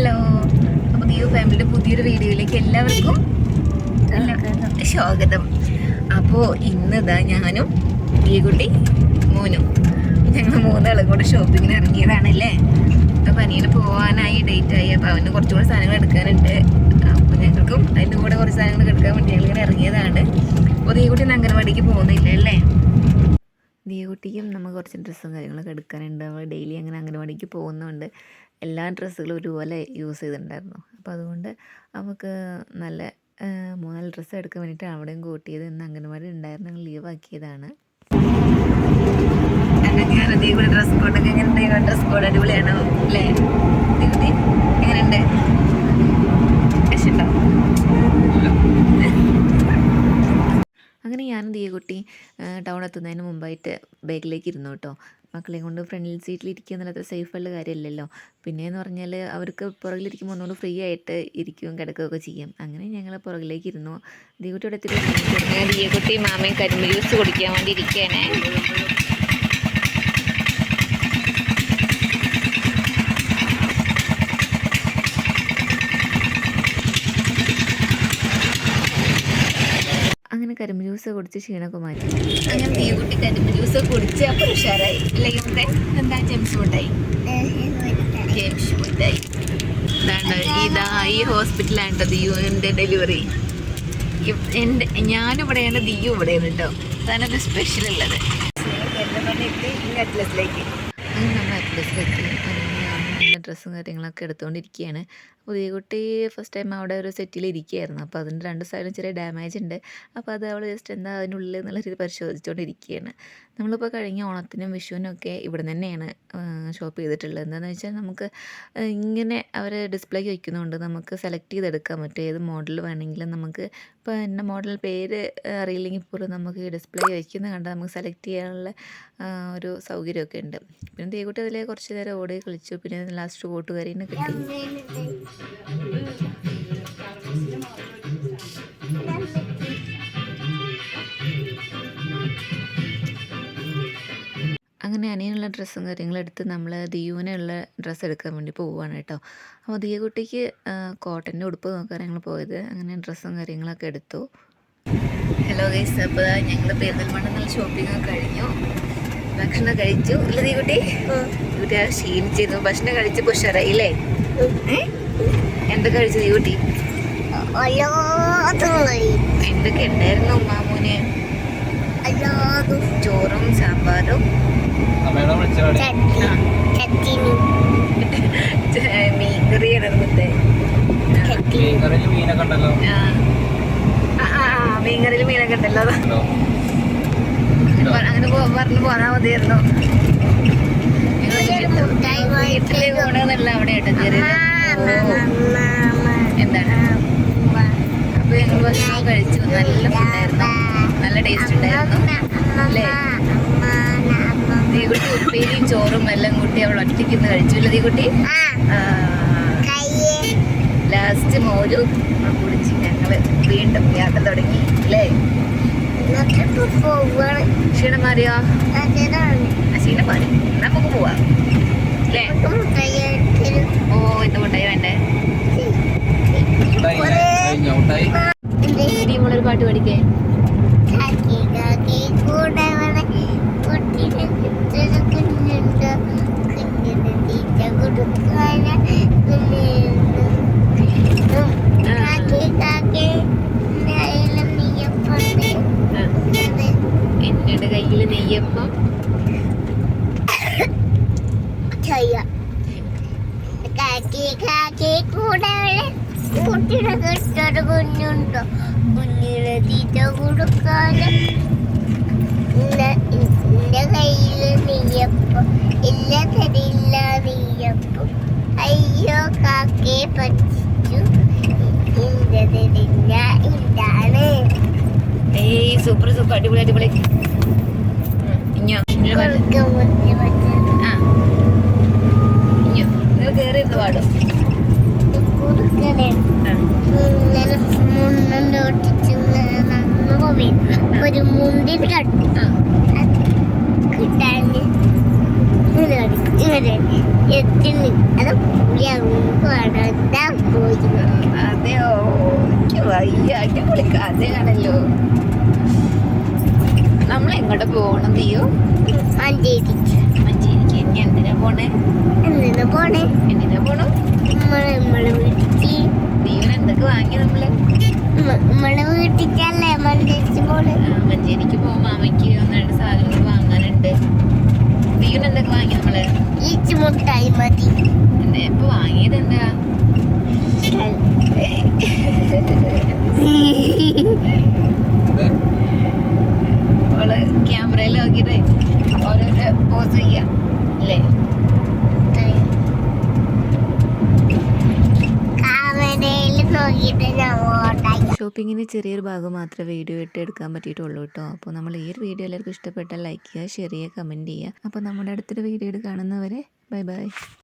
Hello, അപ്പോൾ ദിയു ഫാമിലിയുടെ പുതിയൊരു വീഡിയോയിലേക്ക് എല്ലാവർക്കും സ്വാഗതം. അപ്പോൾ ഇന്നിതാ ഞാനും ദിയകുട്ടി മോനും ഞങ്ങൾ മൂന്നാളും കൂടെ ഷോപ്പിങ്ങിന് ഇറങ്ങിയതാണല്ലേ. അപ്പോൾ അനിയന് പോകാനായി ഡേറ്റായി. അപ്പോൾ അവന് കുറച്ചുകൂടെ സാധനങ്ങൾ എടുക്കാനുണ്ട്. അപ്പോൾ ഞങ്ങൾക്കും അതിൻ്റെ കൂടെ കുറച്ച് സാധനങ്ങൾ എടുക്കാൻ വേണ്ടി ഞങ്ങളിങ്ങനെ ഇറങ്ങിയതാണ്. അപ്പോൾ ദിയകുട്ടി ഇന്ന് അംഗനവാടിക്ക് പോകുന്നില്ല അല്ലേ? ദിയകുട്ടിക്കും നമ്മൾ കുറച്ച് ഡ്രസ്സും കാര്യങ്ങളൊക്കെ എടുക്കാനുണ്ട്. അവൾ ഡെയിലി അങ്ങനെ അംഗനവാടിക്ക് പോകുന്നതുകൊണ്ട് എല്ലാ ഡ്രസ്സുകളും ഒരുപോലെ യൂസ് ചെയ്തിട്ടുണ്ടായിരുന്നു. അപ്പോൾ അതുകൊണ്ട് നമുക്ക് നല്ല 3-4 ഡ്രസ്സ് എടുക്കാൻ വേണ്ടിയിട്ട് അവിടെയും കൂട്ടിയത്. ഇന്ന് അംഗനവാടി ഉണ്ടായിരുന്നു, ഞങ്ങൾ ലീവ് ആക്കിയതാണ്. ഡ്രസ് കോഡൊക്കെ എങ്ങനെയുണ്ട്? ഡ്രസ് കോഡ് അടിപൊളിയാണോ അല്ലേ? എങ്ങനെയുണ്ട്? ഇഷ്ടമുണ്ടോ? അങ്ങനെ ഞാനും ദിയകുട്ടി ടൗൺ എത്തുന്നതിന് മുമ്പായിട്ട് ബാഗിലേക്ക് ഇരുന്നു കേട്ടോ. മക്കളെയും കൊണ്ട് ഫ്രണ്ടിൽ സീറ്റിൽ ഇരിക്കുക എന്നുള്ളത് അത്ര സേഫുള്ള കാര്യമല്ലല്ലോ. പിന്നെയെന്ന് പറഞ്ഞാൽ അവർക്ക് പുറകിലിരിക്കുമ്പോൾ ഒന്നുകൂടി ഫ്രീ ആയിട്ട് ഇരിക്കുകയും കിടക്കുകയൊക്കെ ചെയ്യും. അങ്ങനെ ഞങ്ങൾ പുറകിലേക്ക് ഇരുന്നു. ദിയകുട്ടിയുടെ ദിയകുട്ടി മാമയും കരിമ്പ് ജ്യൂസ് കുടിക്കാൻ വേണ്ടി ഇരിക്കുകയാണേ. അങ്ങനെ കരിമ്പ് ജ്യൂസ് കുടിച്ച് ക്ഷീണമൊക്കെ മാറ്റി. അങ്ങനെ ദിയകുട്ടി കരിമ്പ് ജ്യൂസ് കുടിച്ച് അപ്പോൾ ഉഷാറായി അല്ലേ? നമുക്ക് എന്താ ജെംസ് മിഠായി ഇതാ ഈ ഹോസ്പിറ്റലാണ് കേട്ടോ ദിയുവിൻ്റെ ഡെലിവറി. ഞാനിവിടെയാണ്, ദിയു ഇവിടെയാണ് കേട്ടോ. അതാണ് സ്പെഷ്യൽ ഉള്ളത്. അറ്റ്ലസിലേക്ക് അങ്ങനെ നമ്മൾ അറ്റ്ലസിലെത്തി. ഡ്രസ്സും കാര്യങ്ങളൊക്കെ എടുത്തുകൊണ്ടിരിക്കുകയാണ്. അപ്പോൾ ദിയകുട്ടി ഫസ്റ്റ് ടൈം അവിടെ ഒരു സെറ്റിൽ ഇരിക്കുകയായിരുന്നു. അപ്പോൾ അതിൻ്റെ 2 സൈഡും ചെറിയ ഡാമേജ് ഉണ്ട്. അപ്പോൾ അത് അവൾ ജസ്റ്റ് എന്താ അതിനുള്ളിൽ എന്നുള്ള രീതി പരിശോധിച്ചുകൊണ്ടിരിക്കുകയാണ്. നമ്മളിപ്പോൾ കഴിഞ്ഞ ഓണത്തിനും വിഷുവിനും ഒക്കെ ഇവിടെ തന്നെയാണ് ഷോപ്പ് ചെയ്തിട്ടുള്ളത്. എന്താണെന്ന് വെച്ചാൽ നമുക്ക് ഇങ്ങനെ അവർ ഡിസ്പ്ലേക്ക് വയ്ക്കുന്നതുകൊണ്ട് നമുക്ക് സെലക്ട് ചെയ്തെടുക്കാൻ പറ്റും. ഏത് മോഡൽ വേണമെങ്കിലും നമുക്ക് ഇപ്പോൾ എൻ്റെ മോഡൽ പേര് അറിയില്ലെങ്കിൽ പോലും നമുക്ക് ഡിസ്പ്ലേ വയ്ക്കുന്ന കണ്ടാൽ നമുക്ക് സെലക്ട് ചെയ്യാനുള്ള ഒരു സൗകര്യമൊക്കെ ഉണ്ട്. പിന്നെ ദിയകുട്ടി അതിൽ കുറച്ച് നേരം ഓടി കളിച്ചു. പിന്നെ ലാസ്റ്റ് കൂട്ടുകാരിനെ കിട്ടി. അങ്ങനെ അനിയനുള്ള ഡ്രസ്സും കാര്യങ്ങളും എടുത്ത് നമ്മൾ ദിയുവിനുള്ള ഡ്രസ്സ് എടുക്കാൻ വേണ്ടി പോവുകയാണ് കേട്ടോ. അപ്പോൾ ദിയകുട്ടിക്ക് കോട്ടൻ്റെ ഉടുപ്പ് നോക്കാൻ ഞങ്ങൾ പോയത്. അങ്ങനെ ഡ്രസ്സും കാര്യങ്ങളൊക്കെ എടുത്തു. ഹലോ ഗൈസ്, അപ്പോൾ ഞങ്ങൾ പെരിന്തൽമണ്ണ നല്ല ഷോപ്പിംഗ് ഒക്കെ കഴിഞ്ഞു. ഭക്ഷണം കഴിച്ചു അല്ലേ ദിയകുട്ടി? ദിയകുട്ടി ആ ക്ഷീണിച്ചിരുന്നു. ഭക്ഷണം കഴിച്ച് ഉഷാറായില്ലേ? എന്തൊക്കെ കഴിച്ചു ദിയകുട്ടി? എന്തൊക്കെ ഉണ്ടായിരുന്നു മാമൂന്? ചോറും സാമ്പാറും മീൻകറിയാണ്. മീൻകറിയിൽ മീനൊക്കെ ഉണ്ടല്ലോ. അങ്ങനെ പറഞ്ഞു പോന്നാ മതിയായിരുന്നു. വീട്ടിലെ കൂടെന്നല്ല അവിടെ ആയിട്ട് കയറിയത്. എന്താണ്? അപ്പോൾ ഞങ്ങൾ ഭക്ഷണം കഴിച്ചു. നല്ല ഫുഡായിരുന്നു, നല്ല ടേസ്റ്റ് ഉണ്ടായിരുന്നു അല്ലേ? ദിയകുട്ടി ഉപ്പേരിയും ചോറും എല്ലാം കൂട്ടി അവൾ ഒറ്റയ്ക്ക് ഇന്ന് കഴിച്ചു അല്ലേ ദിയകുട്ടി? ലാസ്റ്റ് മോരും കുടിച്ച് ഞങ്ങൾ വീണ്ടും യാത്ര തുടങ്ങി അല്ലേ? ക്ഷീണം മാറിയോ? ക്ഷീണം മാറി. നമുക്ക് പോവാം അല്ലേ? ഓ, എന്ത് മുട്ടായി വേണ്ടേ? നമ്മളൊരു പാട്ട് പഠിക്കേ? എന്നോട് കയ്യിൽ നെയ്യപ്പം കുട്ടിയുടെ കുഞ്ഞുണ്ടോ? കുഞ്ഞിനെ തീറ്റ കൊടുക്കാതെ എന്റെ കയ്യില് നെയ്യപ്പം ഇല്ല, തരില്ല നെയ്യപ്പം. അയ്യോ കാക്കയെ പറ്റിച്ചു, തരില്ല ഇതാണ്. ഏയ് സൂപ്പർ സൂപ്പർ, അടിപൊളി അടിപൊളി. നിങ്ങൾ കയറിയിരുന്നു പാടും. ഒരു മുണ്ടി കിട്ടാൻ എത്തിന് അത് പുളിയാകും. അതെയോ, എനിക്ക് വയ്യ. അടിപൊളി കഥയാണല്ലോ. നമ്മൾ എങ്ങോട്ട് പോകണം തീയോ? മഞ്ചേരിക്ക്. ഇനി എന്തിനാ പോണേ? എന്തിനാ പോണം? തീവൻ എന്തൊക്കെ വാങ്ങി നമ്മള്? വീട്ടിക്കല്ലേ മഞ്ചേരിക്ക് പോണേ. മഞ്ചേരിക്ക് പോകുമ്പോ മാമയ്ക്ക് ഒന്ന് രണ്ട് സാധനങ്ങൾ വാങ്ങാനുണ്ട്. തീവൻ എന്തൊക്കെ വാങ്ങി നമ്മള്? മുട്ടായി മതി. ഇപ്പൊ വാങ്ങിയത് എന്താ? അവള് ക്യാമറയിൽ നോക്കിട്ട് ഓരോരോ പോസ് ചെയ്യാം അല്ലേ? ഷോപ്പിങ്ങിന് ചെറിയൊരു ഭാഗം മാത്രമേ വീഡിയോ ഇട്ട് എടുക്കാൻ പറ്റിയിട്ടുള്ളൂ കേട്ടോ. അപ്പോൾ നമ്മൾ ഈ ഒരു വീഡിയോ എല്ലാവർക്കും ഇഷ്ടപ്പെട്ടാൽ ലൈക്ക് ചെയ്യുക, ഷെയർ ചെയ്യുക, കമൻറ്റ് ചെയ്യുക. അപ്പോൾ നമ്മുടെ അടുത്തൊരു വീഡിയോ കാണുന്നവരെ ബൈ ബൈ.